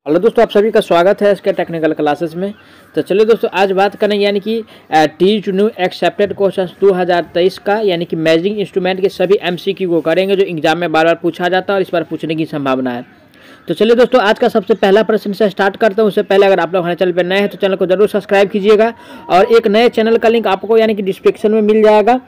Hello दोस्तों, आप सभी का स्वागत है इसके टेक्निकल क्लासेस में। तो चलिए दोस्तों, आज बात करेंगे यानी कि टी न्यू एक्सेप्टेड क्वेश्चन 2023 का यानी कि मेजरिंग इंस्ट्रूमेंट के सभी एमसीक्यू को करेंगे जो एग्जाम में बार बार पूछा जाता है और इस बार पूछने की संभावना है। तो चलिए दोस्तों, आज का सबसे पहला प्रश्न से स्टार्ट करता हूँ। उससे पहले अगर आप लोग हमारे चैनल पर नए हैं तो चैनल को जरूर सब्सक्राइब कीजिएगा और एक नए चैनल का लिंक आपको यानी कि डिस्क्रिप्शन में मिल जाएगा।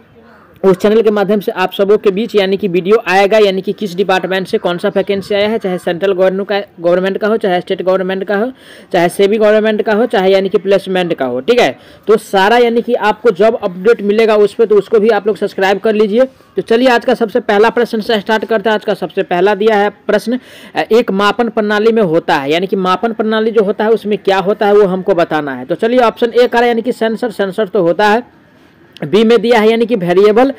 उस चैनल के माध्यम से आप सबों के बीच यानी कि वीडियो आएगा यानी कि किस डिपार्टमेंट से कौन सा वैकेंसी आया है, चाहे सेंट्रल गवर्नमेंट का हो, चाहे स्टेट गवर्नमेंट का हो, चाहे सेमी गवर्नमेंट का हो, चाहे यानी कि प्लेसमेंट का हो। ठीक है, तो सारा यानी कि आपको जब अपडेट मिलेगा उस पर, तो उसको भी आप लोग सब्सक्राइब कर लीजिए। तो चलिए आज का सबसे पहला प्रश्न से स्टार्ट करते हैं। आज का सबसे पहला दिया है प्रश्न, एक मापन प्रणाली में होता है यानी कि मापन प्रणाली जो होता है उसमें क्या होता है वो हमको बताना है। तो चलिए ऑप्शन ए करें यानी कि सेंसर तो होता है। बी में दिया है यानी कि वेरिएबल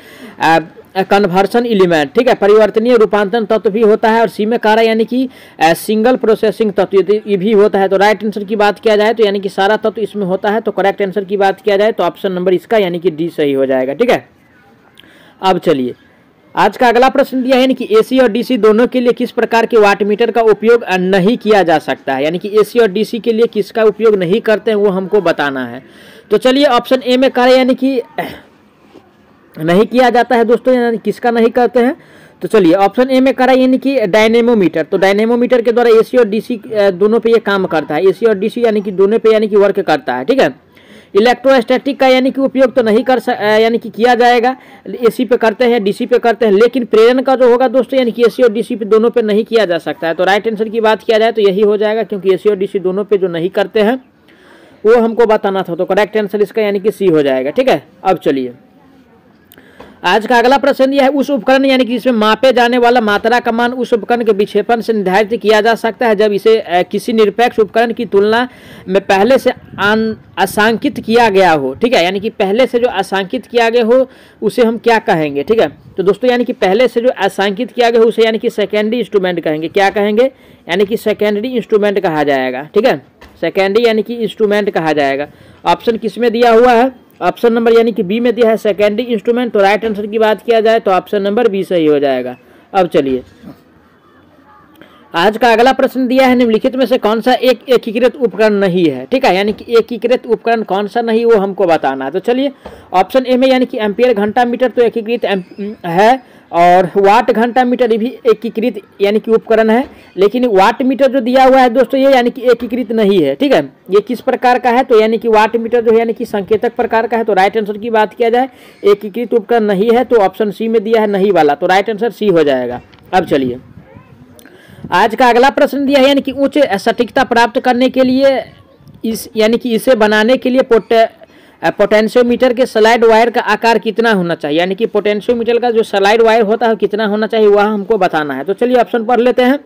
कन्वर्सन एलिमेंट, ठीक है, परिवर्तनीय रूपांतरण तत्व भी होता है। और सी में कह रहा है यानी कि सिंगल प्रोसेसिंग तत्व ये भी होता है। तो राइट आंसर की बात किया जाए तो यानी कि सारा तत्व इसमें होता है। तो करेक्ट आंसर की बात किया जाए तो ऑप्शन नंबर इसका यानी कि डी सही हो जाएगा। ठीक है, अब चलिए आज का अगला प्रश्न दिया है यानी कि एसी और डीसी दोनों के लिए किस प्रकार के वाटमीटर का उपयोग नहीं किया जा सकता है। यानी कि एसी और डीसी के लिए किसका उपयोग नहीं करते हैं वो हमको बताना है। तो चलिए ऑप्शन ए में करें यानी कि नहीं किया जाता है दोस्तों, यानी किसका नहीं करते हैं। तो चलिए ऑप्शन ए में करें यानी कि डायनेमोमीटर। तो डायनेमोमीटर के द्वारा एसी और डीसी दोनों पे ये काम करता है। एसी और डीसी यानी कि दोनों पे यानी कि वर्क करता है। ठीक है, इलेक्ट्रोस्टैटिक का यानी कि उपयोग तो नहीं यानी कि किया जाएगा, एसी पे करते हैं डीसी पे करते हैं, लेकिन प्रेरण का जो होगा दोस्तों यानी कि एसी और डीसी पे दोनों पे नहीं किया जा सकता है। तो राइट आंसर की बात किया जाए तो यही हो जाएगा, क्योंकि एसी और डीसी दोनों पे जो नहीं करते हैं वो हमको बताना था। तो करेक्ट आंसर इसका यानी कि सी हो जाएगा। ठीक है, अब चलिए आज का अगला प्रश्न यह है, उस उपकरण यानी कि इसमें मापे जाने वाला मात्रा का मान उस उपकरण के विक्षेपण से निर्धारित किया जा सकता है जब इसे किसी निरपेक्ष उपकरण की तुलना में पहले से आसांकित किया गया हो। ठीक है, यानी कि पहले से जो आसांकित किया गया हो उसे हम क्या कहेंगे। ठीक है, तो दोस्तों यानी कि पहले से जो आसांकित किया गया हो उसे यानी कि सेकेंडरी इंस्ट्रूमेंट कहेंगे। क्या कहेंगे? यानी कि सेकेंडरी इंस्ट्रूमेंट कहा जाएगा। ठीक है, सेकेंडरी यानी कि इंस्ट्रूमेंट कहा जाएगा। ऑप्शन किस में दिया हुआ है? ऑप्शन नंबर यानी कि बी में दिया है सेकेंडरी इंस्ट्रूमेंट। तो राइट आंसर की बात किया जाए तो ऑप्शन नंबर बी सही हो जाएगा। अब चलिए आज का अगला प्रश्न दिया है, निम्नलिखित में से कौन सा एक एकीकृत उपकरण नहीं है। ठीक है, यानी कि एकीकृत उपकरण कौन सा नहीं वो हमको बताना है। तो चलिए ऑप्शन ए में यानी कि एम्पियर घंटा मीटर तो एकीकृत है, और वाट घंटा मीटर भी एकीकृत यानी कि उपकरण है, लेकिन वाट मीटर जो दिया हुआ है दोस्तों ये यानी कि एकीकृत नहीं है। ठीक है, ये किस प्रकार का है? तो यानी कि वाट मीटर जो है यानी कि संकेतक प्रकार का है। तो राइट आंसर की बात किया जाए एकीकृत उपकरण नहीं है, तो ऑप्शन सी में दिया है नहीं वाला। तो राइट आंसर सी हो जाएगा। अब चलिए आज का अगला प्रश्न दिया है यानी कि उच्च सटीकता प्राप्त करने के लिए यानी कि इसे बनाने के लिए पोटेंशियोमीटर के स्लाइड वायर का आकार कितना होना चाहिए। यानी कि पोटेंशियोमीटर का जो स्लाइड वायर होता है कितना होना चाहिए वह हमको बताना है। तो चलिए ऑप्शन पढ़ लेते हैं।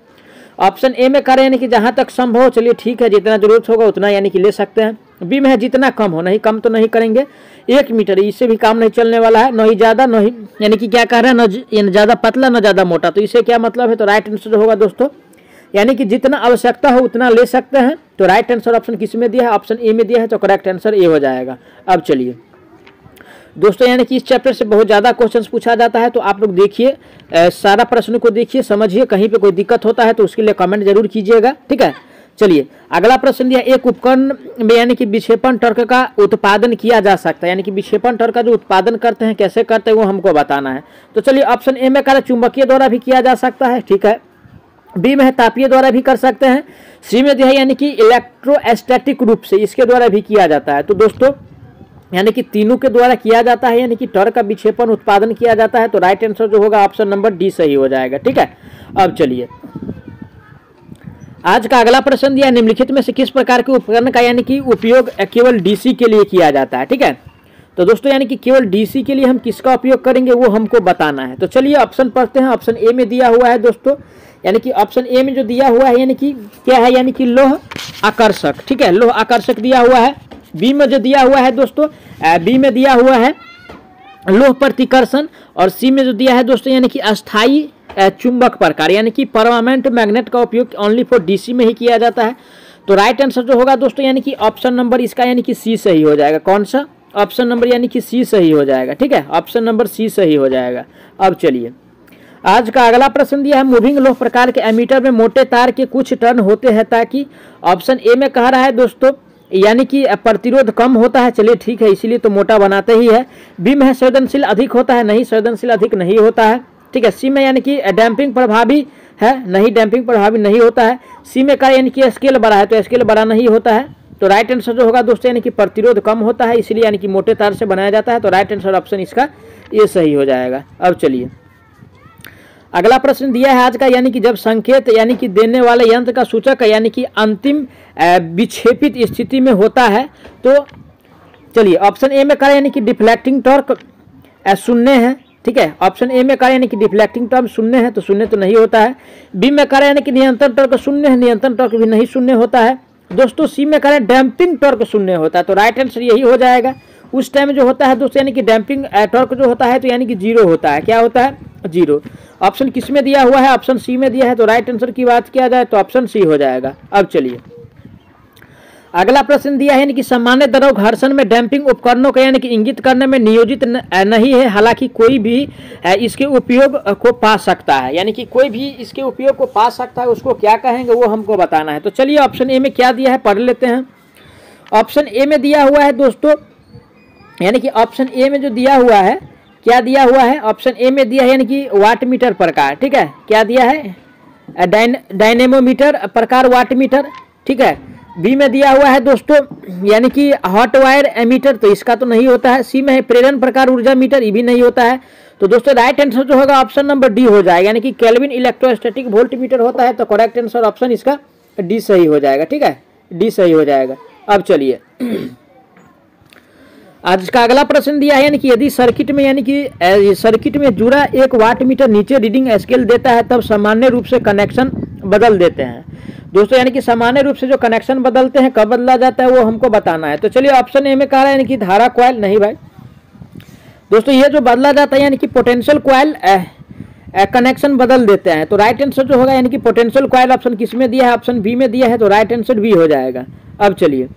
ऑप्शन ए में करें यानी कि जहाँ तक संभव, चलिए ठीक है, जितना जरूरत होगा उतना यानी कि ले सकते हैं। बी में है जितना कम हो, नहीं कम तो नहीं करेंगे, 1 मीटर, इससे भी काम नहीं चलने वाला है। न ही ज़्यादा न ही यानी कि क्या कह रहे हैं, न ज़्यादा पतला न ज़्यादा मोटा। तो इससे क्या मतलब है? तो राइट आंसर होगा दोस्तों यानी कि जितना आवश्यकता हो उतना ले सकते हैं। तो राइट आंसर ऑप्शन किस में दिया है? ऑप्शन ए में दिया है। तो करेक्ट आंसर ए हो जाएगा। अब चलिए दोस्तों यानी कि इस चैप्टर से बहुत ज़्यादा क्वेश्चंस पूछा जाता है, तो आप लोग देखिए, सारा प्रश्न को देखिए, समझिए, कहीं पे कोई दिक्कत होता है तो उसके लिए कमेंट जरूर कीजिएगा। ठीक है, चलिए अगला प्रश्न दिया, एक उपकरण में यानी कि विक्षेपण टॉर्क का उत्पादन किया जा सकता है। यानी कि विक्षेपण टॉर्क का जो उत्पादन करते हैं कैसे करते हैं वो हमको बताना है। तो चलिए ऑप्शन ए में करें चुंबकीय द्वारा भी किया जा सकता है। ठीक है, बी में है तापीय द्वारा भी कर सकते हैं। सी में दिया है यानी कि इलेक्ट्रोस्टैटिक रूप से इसके द्वारा भी किया जाता है। तो दोस्तों यानी कि तीनों के द्वारा किया जाता है, यानी कि टॉर्क का विक्षेपण उत्पादन किया जाता है। तो राइट आंसर जो होगा ऑप्शन नंबर डी सही हो जाएगा। ठीक है, अब चलिए आज का अगला प्रश्न दिया, निम्नलिखित में से किस प्रकार के उपकरण का यानी कि उपयोग केवल डीसी के लिए किया जाता है। ठीक है, तो दोस्तों यानी कि केवल डीसी के लिए हम किसका उपयोग करेंगे वो हमको बताना है। तो चलिए ऑप्शन पढ़ते हैं। ऑप्शन ए में दिया हुआ है दोस्तों, यानी कि ऑप्शन ए में जो दिया हुआ है यानी कि क्या है, यानी कि लोह आकर्षक। ठीक है, लोह आकर्षक दिया हुआ है। बी में जो दिया हुआ है दोस्तों, बी में दिया हुआ है लोह प्रतिकर्षण। और सी में जो दिया है दोस्तों यानी कि अस्थाई चुंबक प्रकार, यानी कि परमानेंट मैग्नेट का उपयोग ओनली फॉर डीसी में ही किया जाता है। तो राइट आंसर जो होगा दोस्तों यानी कि ऑप्शन नंबर इसका यानी कि सी सही हो जाएगा। कौन सा? ऑप्शन नंबर यानी कि सी सही हो जाएगा। ठीक है, ऑप्शन नंबर सी सही हो जाएगा। अब चलिए आज का अगला प्रश्न दिया है मूविंग लोह प्रकार के एमीटर में मोटे तार के कुछ टर्न होते हैं ताकि ऑप्शन ए में कह रहा है दोस्तों यानी कि प्रतिरोध कम होता है, चलिए ठीक है इसीलिए तो मोटा बनाते ही है। बी में है संवेदनशील अधिक होता है, नहीं संवेदनशील अधिक नहीं होता है, ठीक है। सी में यानी कि डैम्पिंग प्रभावी है, नहीं डैम्पिंग प्रभावी नहीं होता है। सी में का यानी कि स्केल बड़ा है तो स्केल बड़ा नहीं होता है। तो राइट आंसर जो होगा दोस्तों यानी कि प्रतिरोध कम होता है इसलिए यानी कि मोटे तार से बनाया जाता है। तो राइट आंसर ऑप्शन इसका ये सही हो जाएगा। अब चलिए अगला प्रश्न दिया है आज का, यानी कि जब संकेत यानी कि देने वाले यंत्र का सूचक यानी कि अंतिम विक्षेपित स्थिति में होता है तो चलिए ऑप्शन ए में करें यानी कि डिफ्लेक्टिंग टॉर्क शून्य है, ठीक है। ऑप्शन ए में करें यानी कि डिफ्लेक्टिंग टॉर्क शून्य है तो शून्य तो नहीं होता है। बी में करें यानी कि नियंत्रण टॉर्क शून्य है, नियंत्रण टॉर्क भी नहीं शून्य होता है दोस्तों। सी में करें डैम्पिंग टॉर्क शून्य होता है तो राइट आंसर यही हो जाएगा। उस टाइम जो होता है दोस्तों यानी कि डैम्पिंग टॉर्क जो होता है तो यानी कि जीरो होता है, क्या होता है जीरो। ऑप्शन किस में दिया हुआ है, ऑप्शन सी में दिया है तो राइट आंसर की बात किया जाए तो ऑप्शन सी हो जाएगा। अब चलिए अगला प्रश्न दिया है यानी कि सामान्य द्रव घर्षण में डैम्पिंग उपकरणों को यानी कि इंगित करने में नियोजित नहीं है, हालांकि कोई भी इसके उपयोग को पा सकता है, यानी कि कोई भी इसके उपयोग को पा सकता है, उसको क्या कहेंगे वो हमको बताना है। तो चलिए ऑप्शन ए में क्या दिया है पढ़ लेते हैं। ऑप्शन ए में दिया हुआ है दोस्तों यानी कि ऑप्शन ए में जो दिया हुआ है क्या दिया हुआ है, ऑप्शन ए में दिया है यानी कि वाट मीटर प्रकार, ठीक है। क्या दिया है डायनेमोमीटर प्रकार वाट मीटर, ठीक है। बी में दिया हुआ है दोस्तों यानी कि हॉट वायर एमीटर तो इसका तो नहीं होता है। सी में है प्रेरण प्रकार ऊर्जा मीटर, ये भी नहीं होता है। तो दोस्तों राइट आंसर जो होगा ऑप्शन नंबर डी हो जाएगा, यानी कि केल्विन इलेक्ट्रोस्टैटिक वोल्ट मीटर होता है। तो करेक्ट आंसर ऑप्शन इसका डी सही हो जाएगा, ठीक है, डी सही हो जाएगा। अब चलिए आज का अगला प्रश्न दिया है यानी कि यदि सर्किट में यानी कि सर्किट में जुड़ा एक वाट मीटर नीचे रीडिंग स्केल देता है तब सामान्य रूप से कनेक्शन बदल देते हैं दोस्तों, यानी कि सामान्य रूप से जो कनेक्शन बदलते हैं कब बदला जाता है वो हमको बताना है। तो चलिए ऑप्शन ए में कह रहा है यानी कि धारा कॉइल, नहीं भाई दोस्तों ये जो बदला जाता है यानी कि पोटेंशियल कॉइल कनेक्शन बदल देते हैं। तो राइट आंसर जो होगा यानी कि पोटेंशियल कॉइल ऑप्शन किस में दिया है, ऑप्शन बी में दिया है तो राइट आंसर बी हो जाएगा। अब चलिए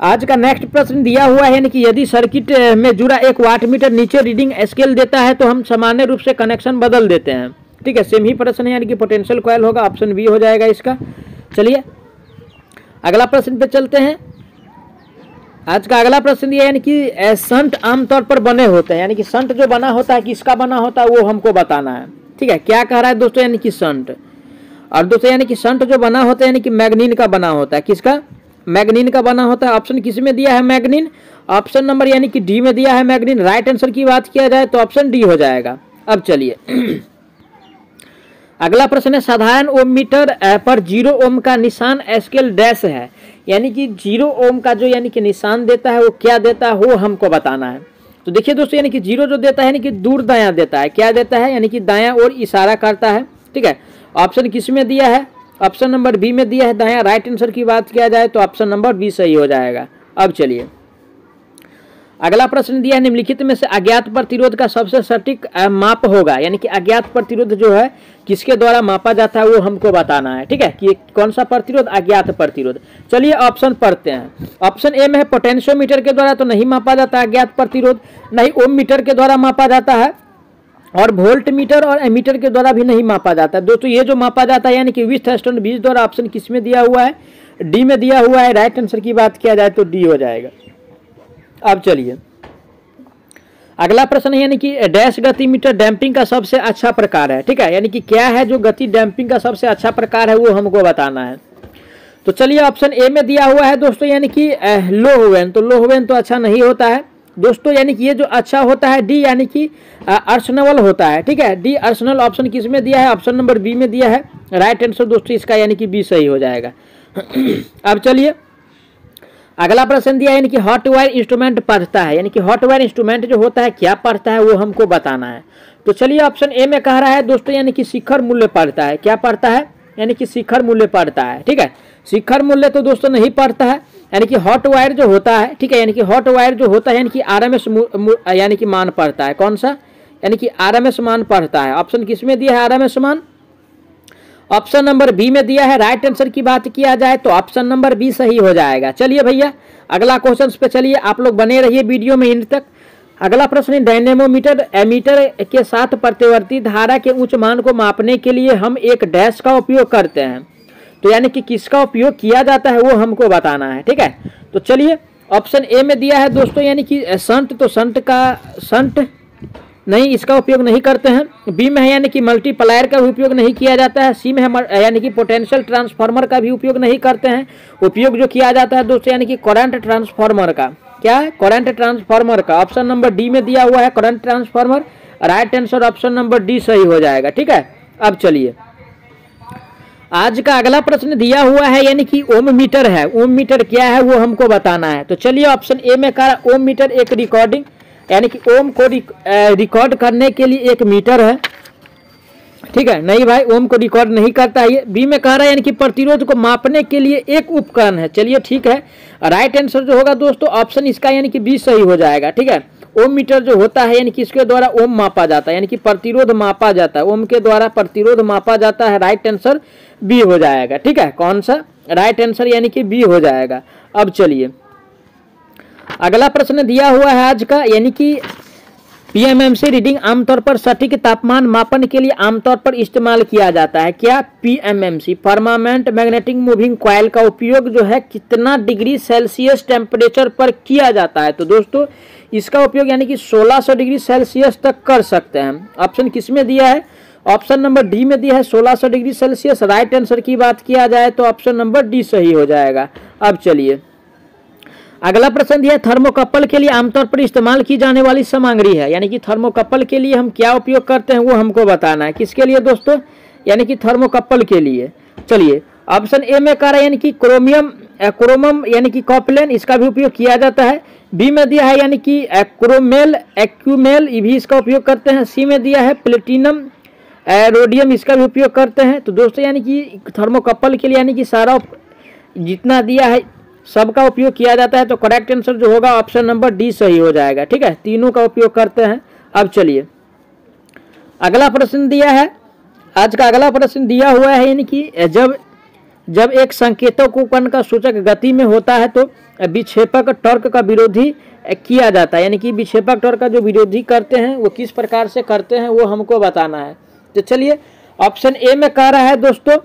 आज का नेक्स्ट प्रश्न दिया हुआ है यानी कि यदि सर्किट में जुड़ा एक वाट मीटर नीचे रीडिंग स्केल देता है तो हम सामान्य रूप से कनेक्शन बदल देते हैं, ठीक है। सेम ही प्रश्न है यानी कि पोटेंशियल कॉइल होगा, ऑप्शन बी हो जाएगा इसका। चलिए अगला प्रश्न पे चलते हैं। आज का अगला प्रश्न दिया यानी कि शंट आमतौर पर बने होते हैं, यानी कि शंट जो बना होता है किसका बना होता है वो हमको बताना है, ठीक है। क्या कह रहा है दोस्तों यानी कि शंट, और दोस्तों यानी कि शंट जो बना होता है यानी कि मैग्नीन का बना होता है, किसका मैग्नीन का बना होता है। ऑप्शन किस में दिया है मैग्नीन, ऑप्शन नंबर यानी कि डी में दिया है मैग्नीन। राइट आंसर की बात किया जाए तो ऑप्शन डी हो जाएगा। अब चलिए अगला प्रश्न है साधारण ओम मीटर पर 0 ओम का निशान स्केल डैश है, यानी कि 0 ओम का जो यानी कि निशान देता है वो क्या देता है वो हमको बताना है। तो देखिए दोस्तों यानी कि 0 जो देता है यानी कि दूर दायां देता है, क्या देता है यानी कि दायां ओर इशारा करता है, ठीक है। ऑप्शन किस में दिया है, ऑप्शन नंबर बी में दिया है दायां। राइट आंसर की बात किया जाए तो ऑप्शन नंबर बी सही हो जाएगा। अब चलिए अगला प्रश्न दिया है निम्नलिखित में से अज्ञात प्रतिरोध का सबसे सटीक माप होगा, यानी कि अज्ञात प्रतिरोध जो है किसके द्वारा मापा जाता है वो हमको बताना है, ठीक है, कि कौन सा प्रतिरोध अज्ञात प्रतिरोध। चलिए ऑप्शन पढ़ते हैं। ऑप्शन ए में है पोटेंशियोमीटर के द्वारा तो नहीं मापा जाता अज्ञात प्रतिरोध, नहीं ओम मीटर के द्वारा मापा जाता है, और वोल्ट मीटर और एमीटर के द्वारा भी नहीं मापा जाता है। दोस्तों ये जो मापा जाता है यानी कि विस्थापन बीज द्वारा, ऑप्शन किस में दिया हुआ है, डी में दिया हुआ है। राइट आंसर की बात किया जाए तो डी हो जाएगा। अब चलिए अगला प्रश्न है यानी कि डैश गति मीटर डैम्पिंग का सबसे अच्छा प्रकार है, ठीक है, यानी कि क्या है जो गति डैम्पिंग का सबसे अच्छा प्रकार है वो हमको बताना है। तो चलिए ऑप्शन ए में दिया हुआ है दोस्तों यानी कि लोहवेन, तो लोहवेन तो अच्छा नहीं होता है दोस्तों, यानी कि ये जो अच्छा होता है डी यानी कि अर्सनवल होता है, ठीक है, डी अर्सनल। ऑप्शन किस में दिया है, ऑप्शन नंबर बी में दिया है। राइट आंसर दोस्तों इसका यानी कि बी सही हो जाएगा। अब चलिए अगला प्रश्न दिया है यानी कि हॉट वायर इंस्ट्रूमेंट पढ़ता है, यानी कि हॉट वायर इंस्ट्रूमेंट जो होता है क्या पढ़ता है वो हमको बताना है। तो चलिए ऑप्शन ए में कह रहा है दोस्तों यानी कि शिखर मूल्य पढ़ता है, क्या पढ़ता है यानी कि शिखर मूल्य पढ़ता है, ठीक है। शिखर मूल्य तो दोस्तों नहीं पढ़ता है, यानी कि हॉट वायर जो होता है, ठीक है, यानी कि हॉट वायर जो होता है यानी कि आरएमएस यानी कि मान पढ़ता है, कौन सा यानी कि आरएमएस मान पढ़ता है। ऑप्शन किस में दिया है आरएमएस मान, ऑप्शन नंबर बी में दिया है। राइट आंसर की बात किया जाए तो ऑप्शन नंबर बी सही हो जाएगा। चलिए भैया अगला क्वेश्चन पे चलिए, आप लोग बने रहिए वीडियो में इन तक। अगला प्रश्न है, डायनेमोमीटर एमीटर के साथ प्रतिवर्ती धारा के उच्च मान को मापने के लिए हम एक डैश का उपयोग करते हैं। तो यानी कि किसका उपयोग किया जाता है वो हमको बताना है। ठीक है, तो चलिए ऑप्शन ए में दिया है दोस्तों यानी कि शंट, तो शंट नहीं, इसका उपयोग नहीं करते हैं। बी में है यानी कि मल्टीप्लायर का भी उपयोग नहीं किया जाता है। सी में है यानी कि पोटेंशियल ट्रांसफार्मर का भी उपयोग नहीं करते हैं। उपयोग जो किया जाता है दोस्तों यानी कि करंट ट्रांसफार्मर का, क्या है, करंट ट्रांसफार्मर का। ऑप्शन नंबर डी में दिया हुआ है current transformer. Right answer option number D सही हो जाएगा। ठीक है, अब चलिए आज का अगला प्रश्न दिया हुआ है यानी कि ओम मीटर है। ओम मीटर क्या है वो हमको बताना है। तो चलिए ऑप्शन ए में कहा ओम मीटर एक रिकॉर्डिंग यानी कि ओम को रिकॉर्ड करने के लिए एक मीटर है। ठीक है, नहीं भाई ओम को रिकॉर्ड नहीं करता है। बी में कह रहा है यानी कि प्रतिरोध को मापने के लिए एक उपकरण है। चलिए ठीक है, राइट आंसर जो होगा दोस्तों ऑप्शन इसका यानी कि बी सही हो जाएगा। ठीक है, ओम मीटर जो होता है यानी कि इसके द्वारा ओम मापा जाता है यानी कि प्रतिरोध मापा जाता है, ओम के द्वारा प्रतिरोध मापा जाता है। राइट आंसर बी हो जाएगा। ठीक है, कौन सा, राइट आंसर यानी कि बी हो जाएगा। अब चलिए अगला प्रश्न दिया हुआ है आज का यानी कि पीएमएमसी रीडिंग आमतौर पर सटीक तापमान मापन के लिए आमतौर पर इस्तेमाल किया जाता है। क्या PMMC permanent magnetic moving coil का उपयोग जो है कितना डिग्री सेल्सियस टेम्परेचर पर किया जाता है। तो दोस्तों इसका उपयोग यानी कि 1600 डिग्री सेल्सियस तक कर सकते हैं। ऑप्शन किस में दिया है, ऑप्शन नंबर डी में दिया है 1600 डिग्री सेल्सियस। राइट आंसर की बात किया जाए तो ऑप्शन नंबर डी सही हो जाएगा। अब चलिए अगला प्रश्न दिया है थर्मोकपल के लिए आमतौर पर इस्तेमाल की जाने वाली सामग्री है यानी कि थर्मोकपल के लिए हम क्या उपयोग करते हैं वो हमको बताना है। किसके लिए दोस्तों, यानी कि थर्मोकपल के लिए। चलिए ऑप्शन ए में कह रहा है यानी कि क्रोमम यानी कि कॉपलेन, इसका भी उपयोग किया जाता है। बी में दिया है यानी कि क्रोमेल एक्यूमेल, ये भी इसका उपयोग करते हैं। सी में दिया है प्लेटिनम रोडियम, इसका भी उपयोग करते हैं। तो दोस्तों यानी कि थर्मोकपल के लिए यानी कि सारा जितना दिया है सबका उपयोग किया जाता है। तो करेक्ट आंसर जो होगा ऑप्शन नंबर डी सही हो जाएगा। ठीक है, तीनों का उपयोग करते हैं। अब चलिए अगला प्रश्न दिया है, आज का अगला प्रश्न दिया हुआ है यानी कि जब एक संकेतक उपकरण का सूचक गति में होता है तो विक्षेपक टॉर्क का विरोधी किया जाता है यानी कि विक्षेपक टॉर्क का जो विरोधी करते हैं वो किस प्रकार से करते हैं वो हमको बताना है। तो चलिए ऑप्शन ए में कह रहा है दोस्तों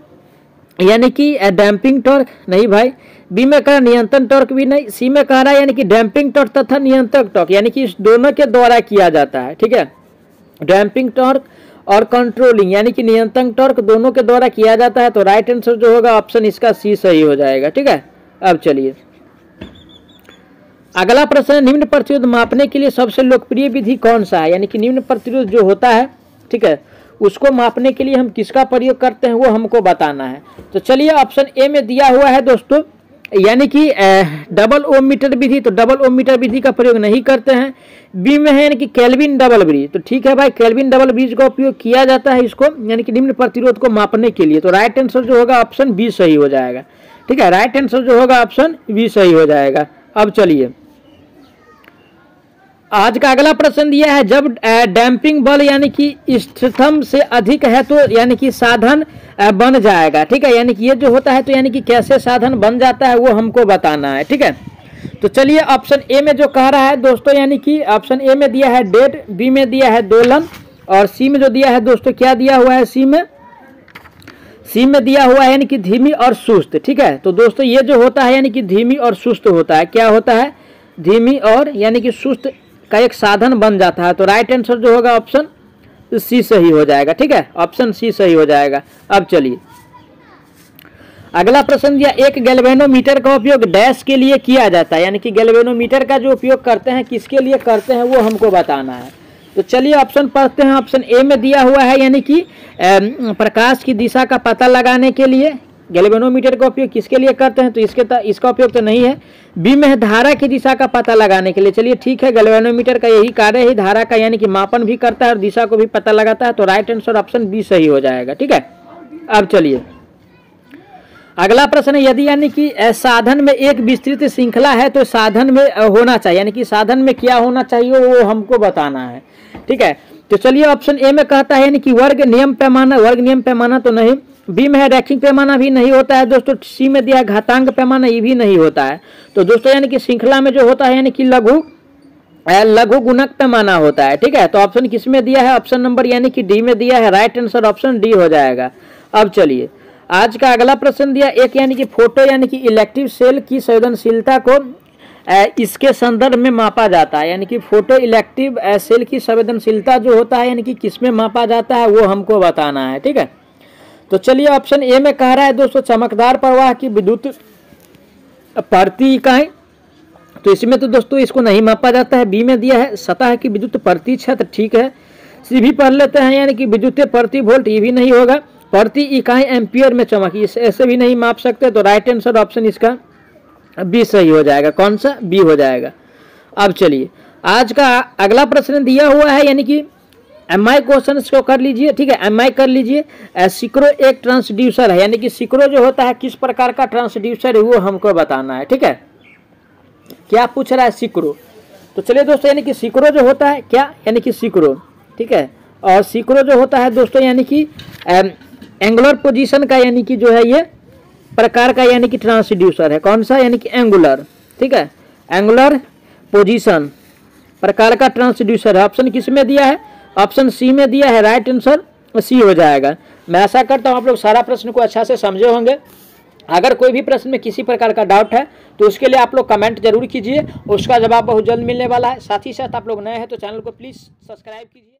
यानी कि डैम्पिंग टॉर्क, नहीं भाई। बी में कह रहा नियंत्रण टॉर्क, भी नहीं। सी में कह रहा है यानी कि डैम्पिंग टॉर्क तथा नियंत्रण टॉर्क यानी कि इस दोनों के द्वारा किया जाता है। ठीक है, डैम्पिंग टॉर्क और कंट्रोलिंग यानी कि नियंत्रण टॉर्क दोनों के द्वारा किया जाता है। तो राइट आंसर जो होगा ऑप्शन इसका सी सही हो जाएगा। ठीक है, अब चलिए अगला प्रश्न, निम्न प्रतिरोध मापने के लिए सबसे लोकप्रिय विधि कौन सा है यानी कि निम्न प्रतिरोध जो होता है, ठीक है, उसको मापने के लिए हम किसका प्रयोग करते हैं वो हमको बताना है। तो चलिए ऑप्शन ए में दिया हुआ है दोस्तों यानी कि डबल ओम मीटर विधि, तो डबल ओम मीटर विधि का प्रयोग नहीं करते हैं। बी में है यानी कि केल्विन डबल ब्रिज, तो ठीक है भाई, केल्विन डबल ब्रिज का उपयोग किया जाता है इसको यानी कि निम्न प्रतिरोध को मापने के लिए। तो राइट आंसर जो होगा ऑप्शन बी सही हो जाएगा। ठीक है, राइट आंसर जो होगा ऑप्शन बी सही हो जाएगा। अब चलिए आज का अगला प्रश्न दिया है, जब डैम्पिंग बल यानी कि स्थिरतम से अधिक है तो यानी कि साधन बन जाएगा। ठीक है, यानी कि ये जो होता है तो यानी कि कैसे साधन बन जाता है वो हमको बताना है। ठीक है, तो चलिए ऑप्शन ए में जो कह रहा है दोस्तों यानी कि ऑप्शन ए में दिया है डेड, बी में दिया है दोलन और सी में जो दिया है दोस्तों क्या दिया हुआ है, सी में दिया हुआ है यानी कि धीमी और सुस्त। ठीक है, तो दोस्तों ये जो होता है यानी कि धीमी और सुस्त होता है, क्या होता है, धीमी और यानी कि सुस्त का एक साधन बन जाता है। तो राइट आंसर जो होगा ऑप्शन सी सही हो जाएगा। ठीक है, ऑप्शन सी सही हो जाएगा। अब चलिए अगला प्रश्न दिया, एक गैल्वेनोमीटर का उपयोग डैश के लिए किया जाता है यानी कि गैल्वेनोमीटर का जो उपयोग करते हैं किसके लिए करते हैं वो हमको बताना है। तो चलिए ऑप्शन पढ़ते हैं। ऑप्शन ए में दिया हुआ है यानी कि प्रकाश की दिशा का पता लगाने के लिए गैल्वेनोमीटर का उपयोग किसके लिए करते हैं, तो इसका उपयोग तो नहीं है। बी में है धारा की दिशा का पता लगाने के लिए, चलिए ठीक है, गैल्वेनोमीटर का यही कार्य है, धारा का यानी कि मापन भी करता है और दिशा को भी पता लगाता है। तो राइट आंसर ऑप्शन बी सही हो जाएगा। ठीक है, अब चलिए अगला प्रश्न है, यदि यानी कि साधन में एक विस्तृत श्रृंखला है तो साधन में होना चाहिए यानी कि साधन में क्या होना चाहिए वो हमको बताना है। ठीक है, तो चलिए ऑप्शन ए में कहता है यानी कि वर्ग नियम पैमाना तो नहीं। बी में है रैखिक पैमाना भी नहीं होता है दोस्तों। सी में दिया है घातांक पैमाना, ये भी नहीं होता है। तो दोस्तों यानी कि श्रृंखला में जो होता है यानी कि लघु लघु गुणक पैमाना होता है। ठीक है, तो ऑप्शन किस में दिया है, ऑप्शन नंबर यानी कि डी में दिया है। राइट आंसर ऑप्शन डी हो जाएगा। अब चलिए आज का अगला प्रश्न दिया एक यानी कि फोटो यानी कि इलेक्ट्रिक सेल की संवेदनशीलता को इसके संदर्भ में मापा जाता है। यानी कि फोटो इलेक्ट्रिक सेल की संवेदनशीलता जो होता है यानी कि किस में मापा जाता है वो हमको बताना है। ठीक है, तो चलिए ऑप्शन ए में कह रहा है दोस्तों चमकदार प्रवाह की विद्युत प्रति इकाई, तो इसमें तो दोस्तों इसको नहीं मापा जाता है। बी में दिया है सतह की विद्युत प्रति क्षेत्र, ठीक है। सी भी पढ़ लेते हैं यानी कि विद्युत प्रति वोल्ट, ये भी नहीं होगा। प्रति इकाई एम्पियर में चमक, इसे ऐसे भी नहीं माप सकते। तो राइट आंसर ऑप्शन इसका बी सही हो जाएगा। कौन सा, बी हो जाएगा। अब चलिए आज का अगला प्रश्न दिया हुआ है यानी कि एमआई क्वेश्चन को कर लीजिए। ठीक है, एमआई कर लीजिए। सिक्रो एक ट्रांसड्यूसर है, यानी कि सिक्रो जो होता है किस प्रकार का ट्रांसड्यूसर है वो हमको बताना है। ठीक है, क्या पूछ रहा है, सिक्रो। तो चलिए दोस्तों यानी कि सिक्रो जो होता है क्या, यानी कि सिक्रो, ठीक है। और सिक्रो जो होता है दोस्तों यानी कि एंगुलर पोजीशन का यानी कि जो है ये प्रकार का यानी कि ट्रांसड्यूसर है। कौन सा, यानी कि एंगुलर। ठीक है, एंगुलर पोजीशन प्रकार का ट्रांसड्यूसर है। ऑप्शन किस में दिया है, ऑप्शन सी में दिया है। राइट आंसर सी हो जाएगा। मैं आशा करता हूँ आप लोग सारा प्रश्न को अच्छा से समझे होंगे। अगर कोई भी प्रश्न में किसी प्रकार का डाउट है तो उसके लिए आप लोग कमेंट जरूर कीजिए, उसका जवाब बहुत जल्द मिलने वाला है। साथ ही साथ आप लोग नए हैं तो चैनल को प्लीज़ सब्सक्राइब कीजिए।